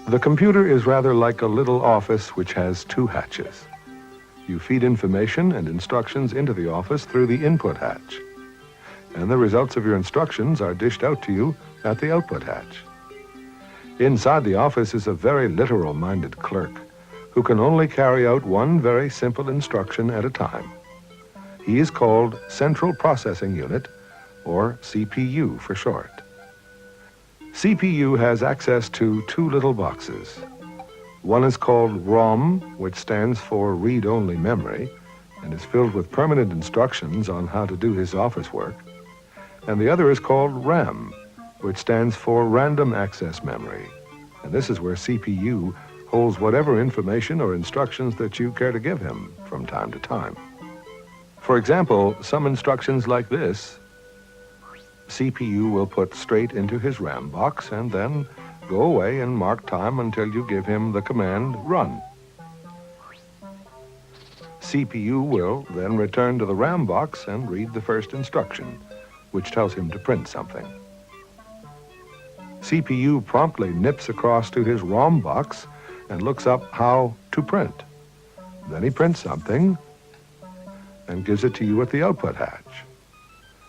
The computer is rather like a little office which has two hatches. You feed information and instructions into the office through the input hatch, and the results of your instructions are dished out to you at the output hatch. Inside the office is a very literal-minded clerk who can only carry out one very simple instruction at a time. He is called Central Processing Unit, or CPU for short. CPU has access to two little boxes. One is called ROM, which stands for read-only memory, and is filled with permanent instructions on how to do his office work. And the other is called RAM, which stands for random access memory. And this is where CPU holds whatever information or instructions that you care to give him from time to time. For example, some instructions like this, CPU will put straight into his RAM box and then go away and mark time until you give him the command run. CPU will then return to the RAM box and read the first instruction, which tells him to print something. CPU promptly nips across to his ROM box and looks up how to print. Then he prints something and gives it to you at the output hatch.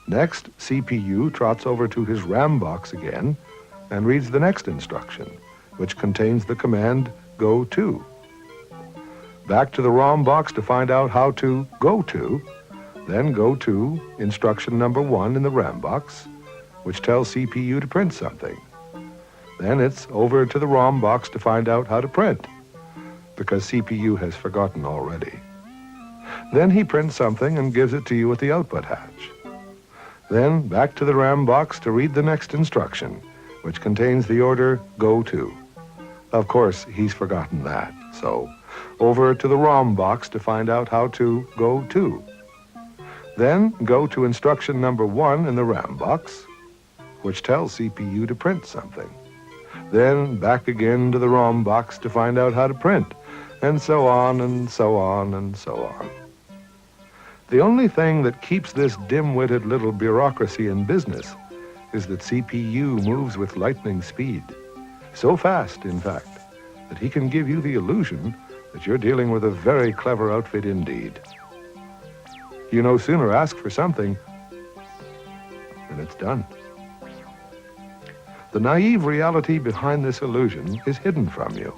Next, CPU trots over to his RAM box again and reads the next instruction, which contains the command go to. Back to the ROM box to find out how to go to, then go to instruction number 1 in the RAM box, which tells CPU to print something. Then it's over to the ROM box to find out how to print, because CPU has forgotten already. Then he prints something and gives it to you at the output hatch. Then back to the RAM box to read the next instruction, which contains the order go to. Of course, he's forgotten that, so over to the ROM box to find out how to go to. Then go to instruction number 1 in the RAM box, which tells CPU to print something. Then back again to the ROM box to find out how to print, and so on and so on and so on. The only thing that keeps this dim-witted little bureaucracy in business is that CPU moves with lightning speed. So fast, in fact, that he can give you the illusion that you're dealing with a very clever outfit indeed. You no sooner ask for something than it's done. The naive reality behind this illusion is hidden from you,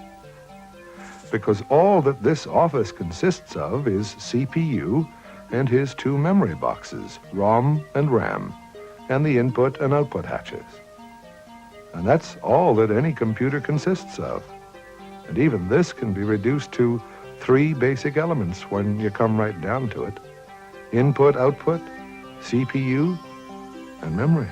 because all that this office consists of is CPU and his two memory boxes, ROM and RAM, and the input and output hatches. And that's all that any computer consists of. And even this can be reduced to 3 basic elements when you come right down to it: input, output, CPU, and memory.